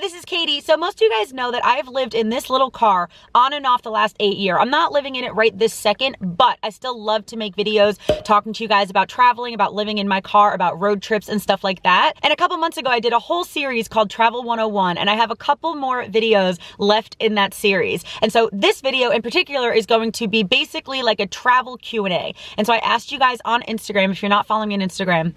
this is Katie. So most of you guys know that I have lived in this little car on and off the last 8 years. I'm not living in it right this second, but I still love to make videos talking to you guys about traveling, about living in my car, about road trips and stuff like that. And a couple months ago, I did a whole series called Travel 101, and I have a couple more videos left in that series. And so this video in particular is going to be basically like a travel Q&A. And so I asked you guys on Instagram, if you're not following me on Instagram,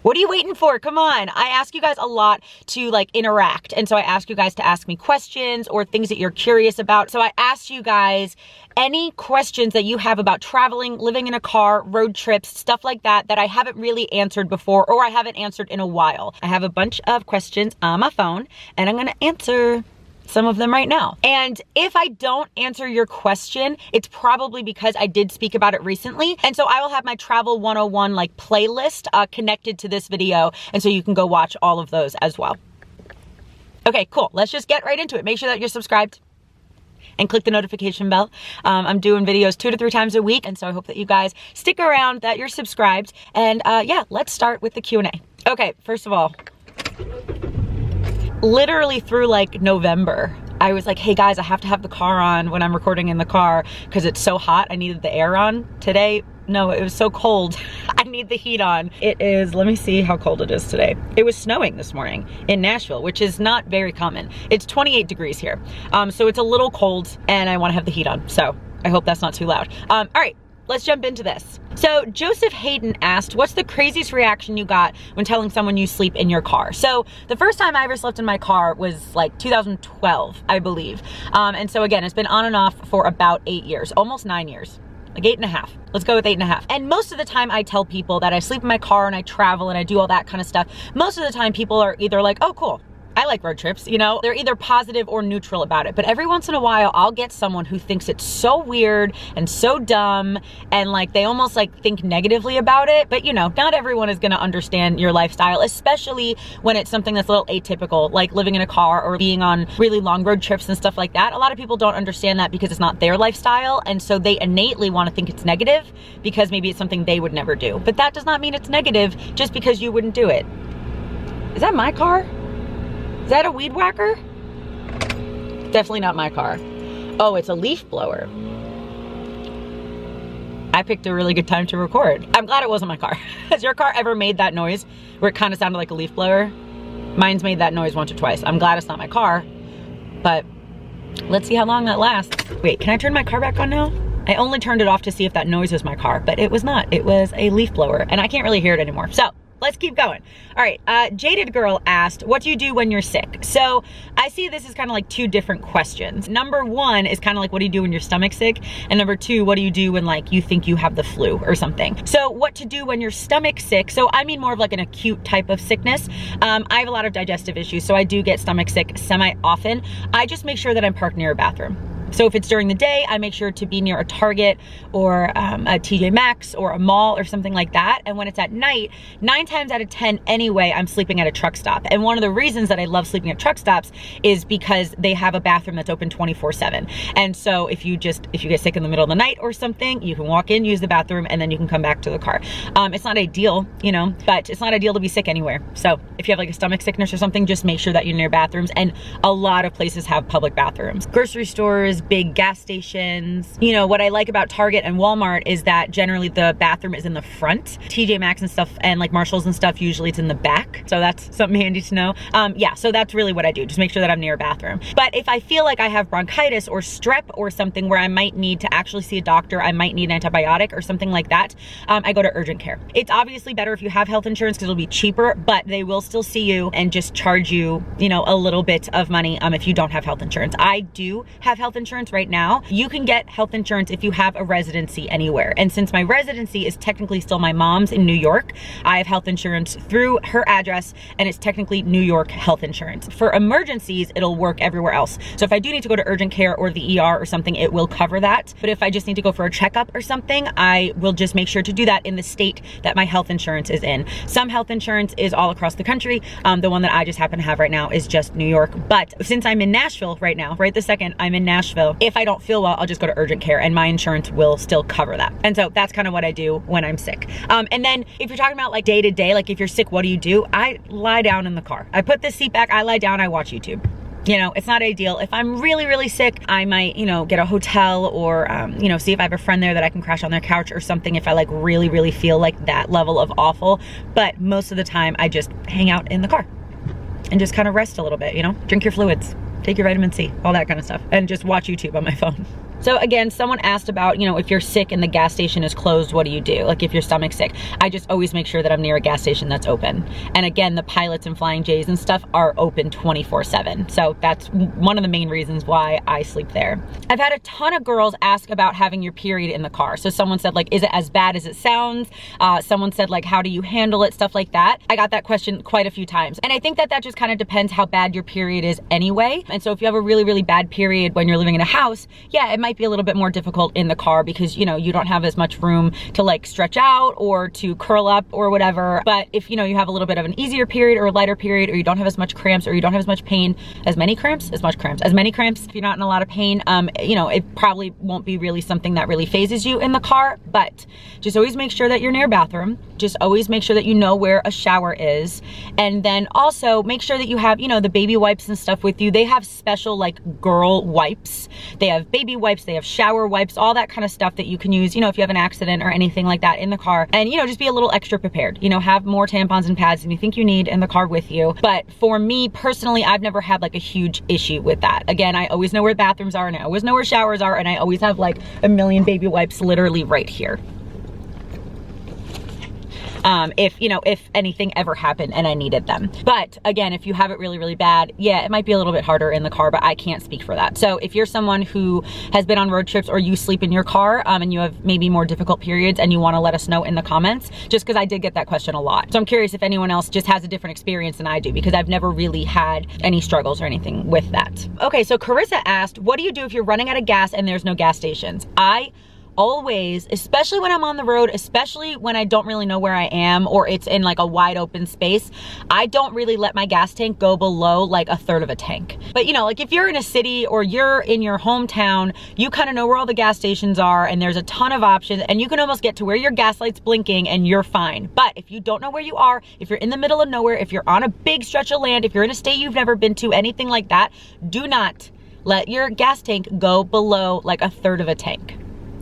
what are you waiting for? Come on. I ask you guys a lot to like interact. And so I ask you guys to ask me questions or things that you're curious about. So I asked you guys any questions that you have about traveling, living in a car, road trips, stuff like that, that I haven't really answered before or I haven't answered in a while. I have a bunch of questions on my phone and I'm going to answer some of them right now. And if I don't answer your question, it's probably because I did speak about it recently. And so I will have my Travel 101 like playlist connected to this video. And so you can go watch all of those as well. Okay, cool. Let's just get right into it. Make sure that you're subscribed and click the notification bell. I'm doing videos 2 to 3 times a week. And so I hope that you guys stick around, that you're subscribed. And yeah, let's start with the Q&A. Okay, first of all, literally through like November, I was like, hey guys, I have to have the car on when I'm recording in the car because it's so hot. I needed the air on. Today, no, it was so cold. I need the heat on. It is, let me see how cold it is today. It was snowing this morning in Nashville, which is not very common. It's 28 degrees here. So it's a little cold and I want to have the heat on. So I hope that's not too loud. All right. Let's jump into this. So Joseph Hayden asked, what's the craziest reaction you got when telling someone you sleep in your car? So the first time I ever slept in my car was like 2012, I believe. And so again, it's been on and off for about 8 years, almost 9 years. Like 8.5. Let's go with 8.5. And most of the time I tell people that I sleep in my car and I travel and I do all that kind of stuff. Most of the time people are either like, oh, cool. I like road trips, you know, they're either positive or neutral about it. But every once in a while, I'll get someone who thinks it's so weird and so dumb and like they almost like think negatively about it. But you know, not everyone is going to understand your lifestyle, especially when it's something that's a little atypical, like living in a car or being on really long road trips and stuff like that. A lot of people don't understand that because it's not their lifestyle. And so they innately want to think it's negative because maybe it's something they would never do. But that does not mean it's negative just because you wouldn't do it. Is that my car? Is that a weed whacker? Definitely not my car. Oh, it's a leaf blower. I picked a really good time to record. I'm glad it wasn't my car. Has your car ever made that noise where it kind of sounded like a leaf blower? Mine's made that noise once or twice. I'm glad it's not my car, but let's see how long that lasts. Wait, can I turn my car back on now? I only turned it off to see if that noise was my car, but it was not. It was a leaf blower and I can't really hear it anymore. So let's keep going. All right, Jaded Girl asked, what do you do when you're sick? So I see this as kind of like 2 different questions. Number 1 is kind of like, what do you do when your stomach's sick? And number 2, what do you do when like you think you have the flu or something? So what to do when your stomach's sick? So I mean more of like an acute type of sickness. I have a lot of digestive issues, so I do get stomach sick semi-often. I just make sure that I'm parked near a bathroom. So if it's during the day, I make sure to be near a Target or a TJ Maxx or a mall or something like that. And when it's at night, 9 times out of 10 anyway, I'm sleeping at a truck stop. And one of the reasons that I love sleeping at truck stops is because they have a bathroom that's open 24/7. And so if you get sick in the middle of the night or something, you can walk in, use the bathroom, and then you can come back to the car. It's not ideal, you know, but it's not ideal to be sick anywhere. So if you have like a stomach sickness or something, just make sure that you're near bathrooms. And a lot of places have public bathrooms. Grocery stores, big gas stations. You know, what I like about Target and Walmart is that generally the bathroom is in the front. TJ Maxx and stuff and like Marshalls and stuff, usually it's in the back. So that's something handy to know. Yeah, so that's really what I do. Just make sure that I'm near a bathroom. But if I feel like I have bronchitis or strep or something where I might need to actually see a doctor, I might need an antibiotic or something like that, I go to urgent care. It's obviously better if you have health insurance because it'll be cheaper, but they will still see you and just charge you, you know, a little bit of money if you don't have health insurance. I do have health insurance right now. You can get health insurance if you have a residency anywhere. And since my residency is technically still my mom's in New York, I have health insurance through her address and it's technically New York health insurance. For emergencies, it'll work everywhere else. So if I do need to go to urgent care or the ER or something, it will cover that. But if I just need to go for a checkup or something, I will just make sure to do that in the state that my health insurance is in. Some health insurance is all across the country. The one that I just happen to have right now is just New York. But since I'm in Nashville right now, right this second, I'm in Nashville. fill. If I don't feel well, I'll just go to urgent care and my insurance will still cover that. And so that's kind of what I do when I'm sick. And then if you're talking about like day to day, like if you're sick, what do? I lie down in the car. I put the seat back, I lie down, I watch YouTube. You know, it's not ideal. If I'm really, really sick, I might, you know, get a hotel or, you know, see if I have a friend there that I can crash on their couch or something if I like really, really feel like that level of awful. But most of the time I just hang out in the car and just kind of rest a little bit, you know, drink your fluids, take your vitamin C, all that kind of stuff, and just watch YouTube on my phone. So again, someone asked about, you know, if you're sick and the gas station is closed, what do you do? Like if your stomach's sick, I just always make sure that I'm near a gas station that's open. And again, the Pilots and Flying J's and stuff are open 24/7. So that's one of the main reasons why I sleep there. I've had a ton of girls ask about having your period in the car. So someone said like, is it as bad as it sounds? Someone said like, how do you handle it? Stuff like that. I got that question quite a few times. And I think that that just kind of depends how bad your period is anyway. And so if you have a really, really bad period when you're living in a house, yeah, it might be a little bit more difficult in the car because, you know, you don't have as much room to like stretch out or to curl up or whatever. But if, you know, you have a little bit of an easier period or a lighter period, or you don't have as much cramps, or you don't have as much pain, as many cramps, if you're not in a lot of pain, you know, it probably won't be really something that really phases you in the car. But just always make sure that you're near a bathroom. Just always make sure that you know where a shower is. And then also make sure that you have, you know, the baby wipes and stuff with you. They have special like girl wipes. They have baby wipes, they have shower wipes, all that kind of stuff that you can use, you know, if you have an accident or anything like that in the car. And, you know, just be a little extra prepared, you know, have more tampons and pads than you think you need in the car with you. But for me personally, I've never had like a huge issue with that. Again, I always know where bathrooms are and I always know where showers are, and I always have like a million baby wipes literally right here. If, you know, if anything ever happened and I needed them. But again, if you have it really, really bad, yeah, it might be a little bit harder in the car, but I can't speak for that. So if you're someone who has been on road trips or you sleep in your car, and you have maybe more difficult periods and you want to let us know in the comments, just because I did get that question a lot. So I'm curious if anyone else just has a different experience than I do, because I've never really had any struggles or anything with that. Okay, so Carissa asked, what do you do if you're running out of gas and there's no gas stations? I always, especially when I'm on the road, especially when I don't really know where I am or it's in like a wide open space, I don't really let my gas tank go below like a third of a tank. But you know, like if you're in a city or you're in your hometown, you kind of know where all the gas stations are and there's a ton of options and you can almost get to where your gas light's blinking and you're fine. But if you don't know where you are, if you're in the middle of nowhere, if you're on a big stretch of land, if you're in a state you've never been to, anything like that, do not let your gas tank go below like a third of a tank.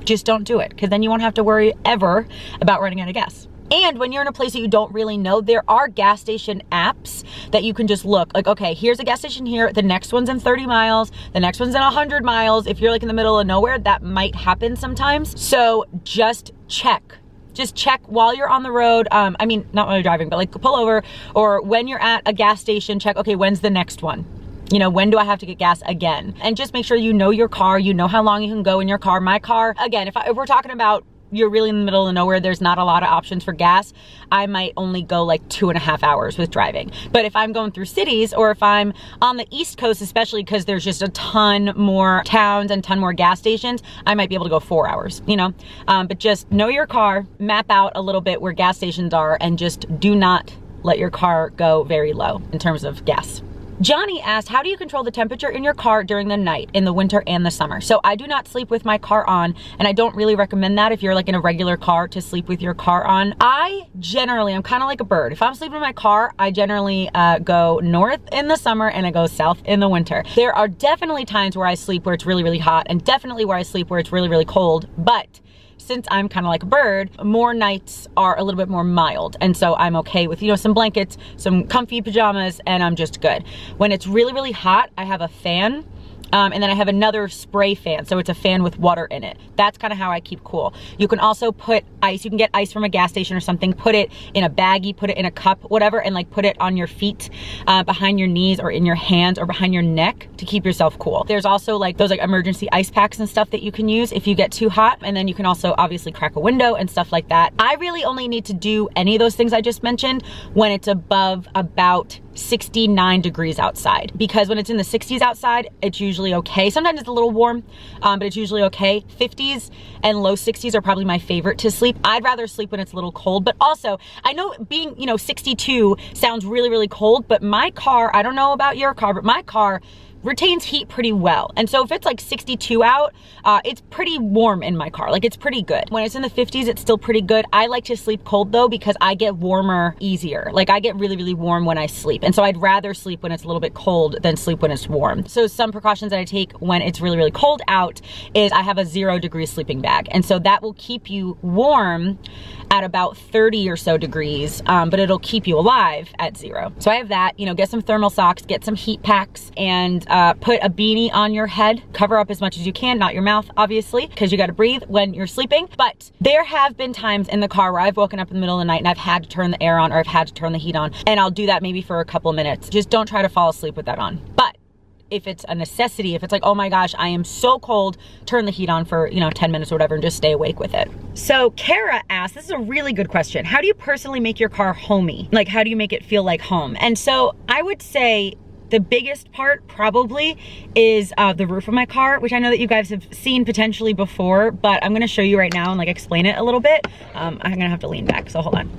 Just don't do it, because then you won't have to worry ever about running out of gas. And when you're in a place that you don't really know, there are gas station apps that you can just look like, okay, here's a gas station here, the next one's in 30 miles, the next one's in 100 miles. If you're like in the middle of nowhere, that might happen sometimes. So just check. Just check while you're on the road. I mean, not while you're driving, but like pull over, or when you're at a gas station, check, okay, when's the next one? You know, when do I have to get gas again? And just make sure you know your car, you know how long you can go in your car. My car, again, if we're talking about you're really in the middle of nowhere, there's not a lot of options for gas, I might only go like 2.5 hours with driving. But if I'm going through cities, or if I'm on the East Coast, especially because there's just a ton more towns and ton more gas stations, I might be able to go 4 hours, you know? But just know your car, map out a little bit where gas stations are, and just do not let your car go very low in terms of gas. Johnny asked, how do you control the temperature in your car during the night, in the winter and the summer? So I do not sleep with my car on, and I don't really recommend that if you're like in a regular car to sleep with your car on. I'm kind of like a bird. If I'm sleeping in my car, I generally go north in the summer and I go south in the winter. There are definitely times where I sleep where it's really, really hot, and definitely where I sleep where it's really, really cold, but since I'm kind of like a bird, more nights are a little bit more mild. And so I'm okay with, you know, some blankets, some comfy pajamas, and I'm just good. When it's really, really hot, I have a fan. And then I have another spray fan, so it's a fan with water in it. That's kind of how I keep cool. You can also put ice, you can get ice from a gas station or something, put it in a baggie, put it in a cup, whatever, and like put it on your feet, behind your knees, or in your hands, or behind your neck to keep yourself cool. There's also like those like emergency ice packs and stuff that you can use if you get too hot. And then you can also obviously crack a window and stuff like that. I really only need to do any of those things I just mentioned when it's above about 69 degrees outside, because when it's in the 60s outside, it's usually okay. Sometimes it's a little warm, but it's usually okay. 50s and low 60s are probably my favorite to sleep. I'd rather sleep when it's a little cold, but also I know being, you know, 62 sounds really, really cold, but my car, I don't know about your car, but my car retains heat pretty well. And so if it's like 62 out, it's pretty warm in my car. Like it's pretty good. When it's in the 50s, it's still pretty good. I like to sleep cold though, because I get warmer easier. Like I get really, really warm when I sleep. And so I'd rather sleep when it's a little bit cold than sleep when it's warm. So some precautions that I take when it's really, really cold out is I have a 0-degree sleeping bag. And so that will keep you warm at about 30 or so degrees, but it'll keep you alive at 0. So I have that, you know, get some thermal socks, get some heat packs, and put a beanie on your head. Cover up as much as you can, not your mouth, obviously, because you gotta breathe when you're sleeping. But there have been times in the car where I've woken up in the middle of the night and I've had to turn the air on, or I've had to turn the heat on, and I'll do that maybe for a couple minutes. Just don't try to fall asleep with that on. But if it's a necessity, if it's like, oh my gosh, I am so cold, turn the heat on for, you know, 10 minutes or whatever, and just stay awake with it. So Kara asked, this is a really good question. How do you personally make your car homey? Like, how do you make it feel like home? And so I would say the biggest part probably is the roof of my car, which I know that you guys have seen potentially before, but I'm gonna show you right now and like explain it a little bit. I'm gonna have to lean back, so hold on.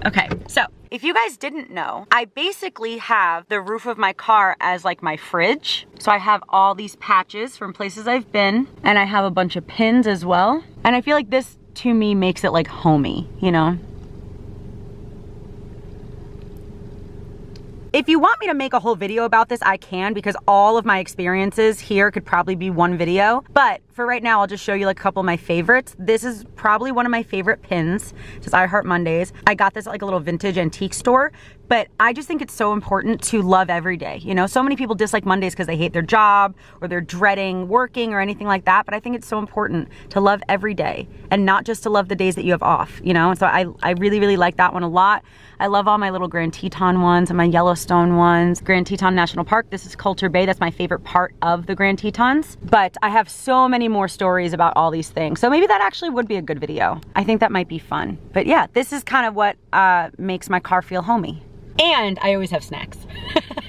Okay, so if you guys didn't know, I basically have the roof of my car as like my fridge. So I have all these patches from places I've been, and I have a bunch of pins as well. And I feel like this to me makes it like homey, you know? If you want me to make a whole video about this, I can, because all of my experiences here could probably be one video. But for right now, I'll just show you like a couple of my favorites. This is probably one of my favorite pins. It says I Heart Mondays. I got this at like a little vintage antique store, but I just think it's so important to love every day. You know, so many people dislike Mondays because they hate their job or they're dreading working or anything like that. But I think it's so important to love every day and not just to love the days that you have off, you know? And so I really, really like that one a lot. I love all my little Grand Teton ones and my Yellowstone ones. Grand Teton National Park, this is Coulter Bay. That's my favorite part of the Grand Tetons. But I have so many more stories about all these things. So maybe that actually would be a good video. I think that might be fun. But yeah, this is kind of what makes my car feel homey. And I always have snacks.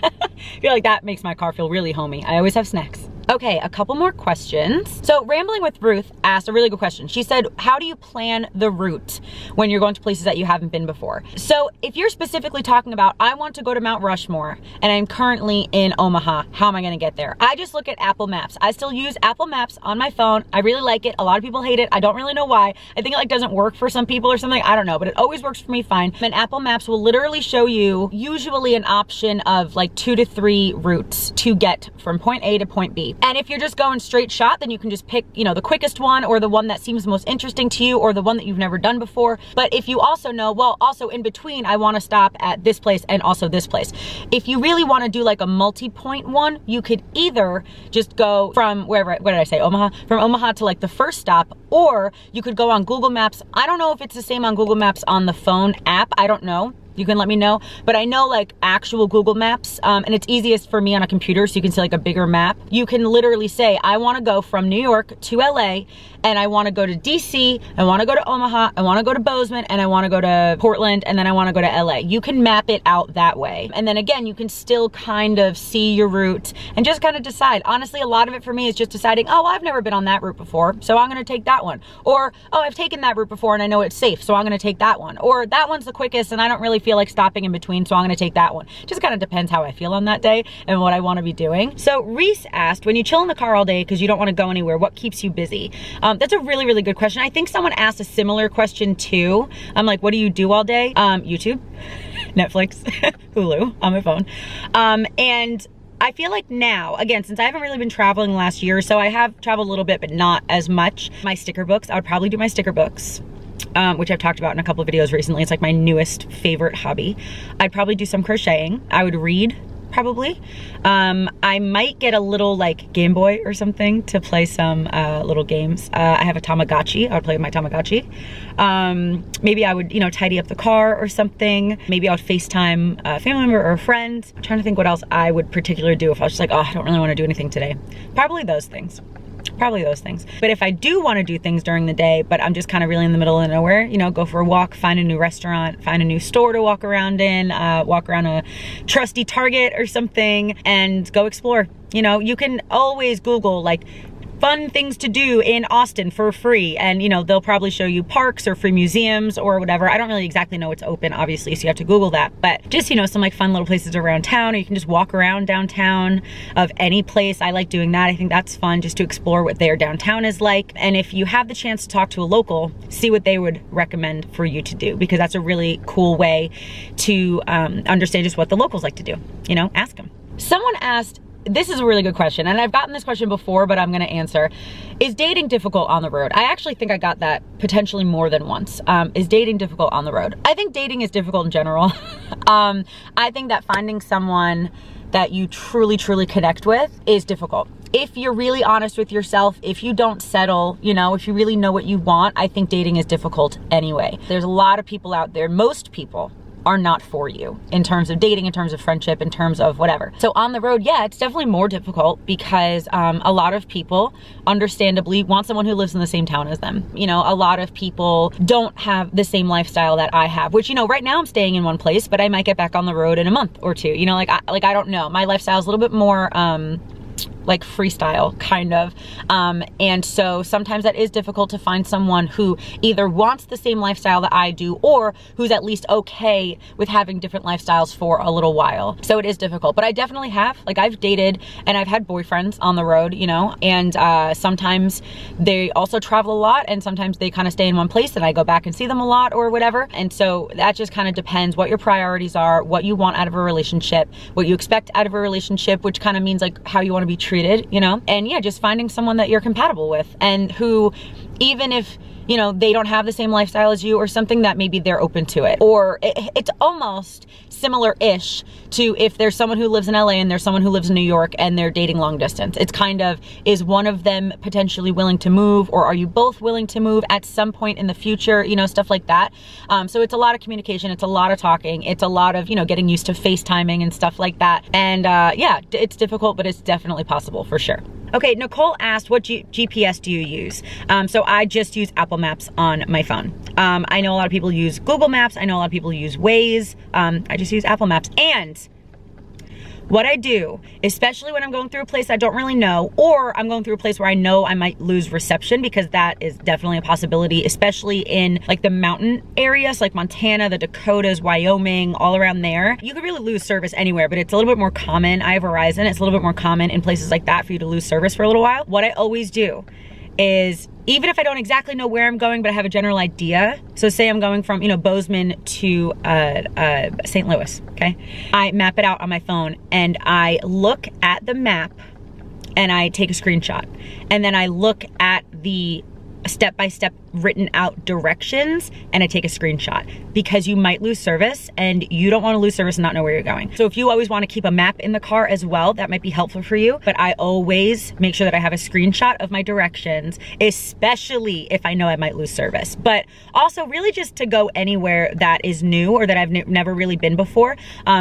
I feel like that makes my car feel really homey. I always have snacks. Okay, a couple more questions. So Rambling with Ruth asked a really good question. She said, how do you plan the route when you're going to places that you haven't been before? So if you're specifically talking about, I want to go to Mount Rushmore and I'm currently in Omaha, how am I gonna get there? I just look at Apple Maps. I still use Apple Maps on my phone. I really like it. A lot of people hate it. I don't really know why. I think it like doesn't work for some people or something. I don't know, but it always works for me fine. And Apple Maps will literally show you usually an option of like 2 to 3 routes to get from point A to point B. And if you're just going straight shot, then you can just pick, you know, the quickest one or the one that seems most interesting to you or the one that you've never done before. But if you also know, well, also in between, I want to stop at this place and also this place. If you really want to do like a multi-point one, you could either just go from wherever, what did I say, Omaha? From Omaha to like the first stop, or you could go on Google Maps. I don't know if it's the same on Google Maps on the phone app. I don't know. You can let me know, but I know like actual Google Maps, and it's easiest for me on a computer so you can see like a bigger map. You can literally say, I want to go from New York to LA, and I want to go to DC, I want to go to Omaha, I want to go to Bozeman, and I want to go to Portland, and then I want to go to LA. You can map it out that way. And then again, you can still kind of see your route and just kind of decide. Honestly, a lot of it for me is just deciding, oh, well, I've never been on that route before, so I'm going to take that one. Or, oh, I've taken that route before and I know it's safe, so I'm going to take that one. Or that one's the quickest and I don't really feel like stopping in between, so I'm gonna take that one. Just kind of depends how I feel on that day and what I want to be doing. So Reese asked, when you chill in the car all day because you don't want to go anywhere, what keeps you busy? That's a really, really good question. I think someone asked a similar question too. I'm like, what do you do all day? YouTube, Netflix, Hulu on my phone. And I feel like now, again, since I haven't really been traveling last year, so I have traveled a little bit, but not as much. My sticker books, I would probably do my sticker books. Which I've talked about in a couple of videos recently. It's like my newest favorite hobby. I'd probably do some crocheting. I would read, probably. I might get a little like Game Boy or something to play some little games. I have a Tamagotchi. I would play with my Tamagotchi. Maybe I would, you know, tidy up the car or something. Maybe I would FaceTime a family member or a friend. I'm trying to think what else I would particularly do if I was just like, oh, I don't really want to do anything today. Probably those things. Probably those things. But if I do want to do things during the day, but I'm just kind of really in the middle of nowhere, you know, go for a walk, find a new restaurant, find a new store to walk around in, walk around a trusty Target or something and go explore. You know, you can always Google like fun things to do in Austin for free. And you know, they'll probably show you parks or free museums or whatever. I don't really exactly know what's open, obviously, so you have to Google that. But just, you know, some like fun little places around town, or you can just walk around downtown of any place. I like doing that. I think that's fun, just to explore what their downtown is like. And if you have the chance to talk to a local, see what they would recommend for you to do, because that's a really cool way to understand just what the locals like to do. You know, ask them. Someone asked, this is a really good question, and I've gotten this question before, but I'm gonna answer. Is dating difficult on the road? I actually think I got that potentially more than once. Is dating difficult on the road? I think dating is difficult in general. I think that finding someone that you truly, truly connect with is difficult. If you're really honest with yourself, if you don't settle, you know, if you really know what you want, I think dating is difficult anyway. There's a lot of people out there, most people are not for you in terms of dating, in terms of friendship, in terms of whatever. So on the road, yeah, it's definitely more difficult because a lot of people understandably want someone who lives in the same town as them. You know, a lot of people don't have the same lifestyle that I have, which, you know, right now I'm staying in one place, but I might get back on the road in a month or two. You know, I don't know. My lifestyle is a little bit more like freestyle kind of, and so sometimes that is difficult to find someone who either wants the same lifestyle that I do, or who's at least okay with having different lifestyles for a little while. So it is difficult, but I definitely have, like, I've dated and I've had boyfriends on the road, you know, and sometimes they also travel a lot, and sometimes they kind of stay in one place and I go back and see them a lot or whatever. And so that just kind of depends what your priorities are, what you want out of a relationship, what you expect out of a relationship, which kind of means like how you want to be treated, you know? And yeah, just finding someone that you're compatible with, and who, even if, you know, they don't have the same lifestyle as you or something, that maybe they're open to it. Or it's almost similar-ish to if there's someone who lives in LA and there's someone who lives in New York and they're dating long distance. It's kind of, is one of them potentially willing to move, or are you both willing to move at some point in the future, you know, stuff like that. So it's a lot of communication, it's a lot of talking, it's a lot of, you know, getting used to FaceTiming and stuff like that. And yeah, it's difficult, but it's definitely possible for sure. Okay, Nicole asked, what GPS do you use? So I just use Apple Maps on my phone. I know a lot of people use Google Maps. I know a lot of people use Waze. I just use Apple Maps. And what I do, especially when I'm going through a place I don't really know, or I'm going through a place where I know I might lose reception, because that is definitely a possibility, especially in like the mountain areas, like Montana, the Dakotas, Wyoming, all around there. You could really lose service anywhere, but it's a little bit more common. I have Verizon. It's a little bit more common in places like that for you to lose service for a little while. What I always do is, even if I don't exactly know where I'm going, but I have a general idea. So say I'm going from, you know, Bozeman to St. Louis, okay? I map it out on my phone and I look at the map and I take a screenshot. And then I look at the step-by-step written out directions and I take a screenshot, because you might lose service and you don't want to lose service and not know where you're going. So if you always want to keep a map in the car as well, that might be helpful for you. But I always make sure that I have a screenshot of my directions, especially if I know I might lose service. But also really just to go anywhere that is new or that I've never really been before,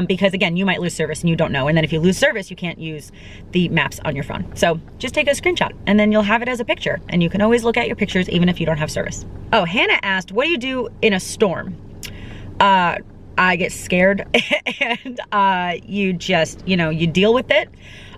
because again, you might lose service and you don't know. And then if you lose service, you can't use the maps on your phone. So just take a screenshot and then you'll have it as a picture, and you can always look at your pictures even if you don't have service. Oh, Hannah asked, what do you do in a storm? I get scared and you just, you know, you deal with it.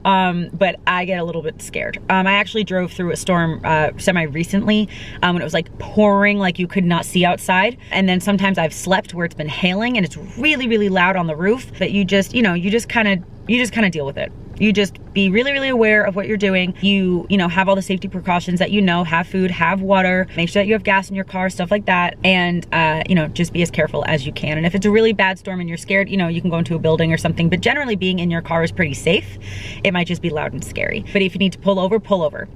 But I get a little bit scared. I actually drove through a storm semi-recently when it was like pouring, like you could not see outside. And then sometimes I've slept where it's been hailing and it's really, really loud on the roof, that you just, you know, you just kind of deal with it. You just be really, really aware of what you're doing. You know, have all the safety precautions that you know, have food, have water, make sure that you have gas in your car, stuff like that. And, you know, just be as careful as you can. And if it's a really bad storm and you're scared, you know, you can go into a building or something, but generally being in your car is pretty safe. It might just be loud and scary. But if you need to pull over, pull over.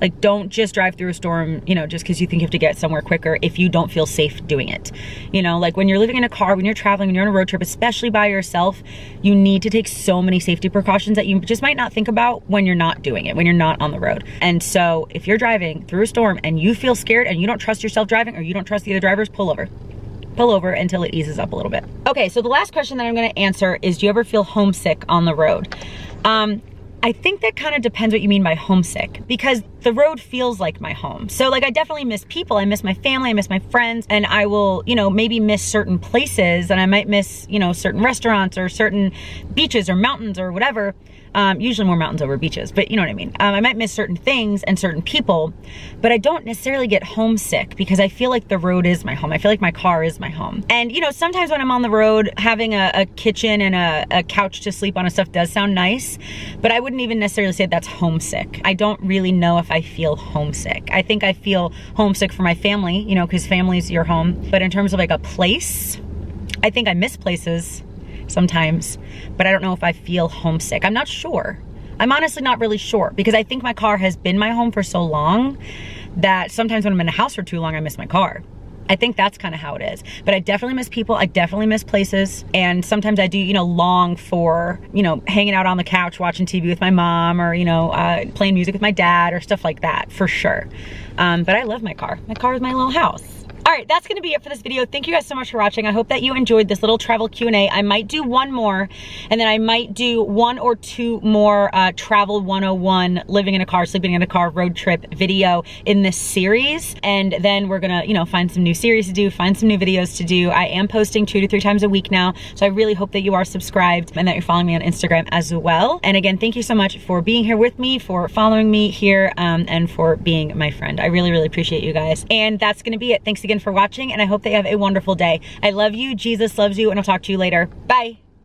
Like, don't just drive through a storm, you know, just because you think you have to get somewhere quicker if you don't feel safe doing it. You know, like when you're living in a car, when you're traveling, when you're on a road trip, especially by yourself, you need to take so many safety precautions that you just might not think about when you're not doing it, when you're not on the road. And so if you're driving through a storm and you feel scared and you don't trust yourself driving, or you don't trust the other drivers, pull over. Pull over until it eases up a little bit. Okay, so the last question that I'm gonna answer is, do you ever feel homesick on the road? I think that kind of depends what you mean by homesick, because the road feels like my home. So like I definitely miss people, I miss my family, I miss my friends, and I will, you know, maybe miss certain places, and I might miss, you know, certain restaurants or certain beaches or mountains or whatever. Usually more mountains over beaches, but you know what I mean. I might miss certain things and certain people, but I don't necessarily get homesick because I feel like the road is my home. I feel like my car is my home. And you know, sometimes when I'm on the road, having a kitchen and a couch to sleep on and stuff does sound nice, but I wouldn't even necessarily say that's homesick. I don't really know if I feel homesick. I think I feel homesick for my family, you know, because family's your home. But in terms of like a place, I think I miss places sometimes, but I don't know if I feel homesick. I'm not sure. I'm honestly not really sure because I think my car has been my home for so long that sometimes when I'm in a house for too long, I miss my car. I think that's kind of how it is. But I definitely miss people. I definitely miss places. And sometimes I do, you know, long for, you know, hanging out on the couch, watching TV with my mom, or, you know, playing music with my dad or stuff like that, for sure. But I love my car. My car is my little house. All right, that's gonna be it for this video. Thank you guys so much for watching. I hope that you enjoyed this little travel Q&A. I might do one more, and then I might do 1 or 2 more travel 101, living in a car, sleeping in a car, road trip video in this series. And then we're gonna, you know, find some new series to do, find some new videos to do. I am posting 2 to 3 times a week now, so I really hope that you are subscribed and that you're following me on Instagram as well. And again, thank you so much for being here with me, for following me here, and for being my friend. I really, really appreciate you guys. And that's gonna be it. Thanks again for watching, and I hope that you have a wonderful day. I love you, Jesus loves you, and I'll talk to you later. Bye.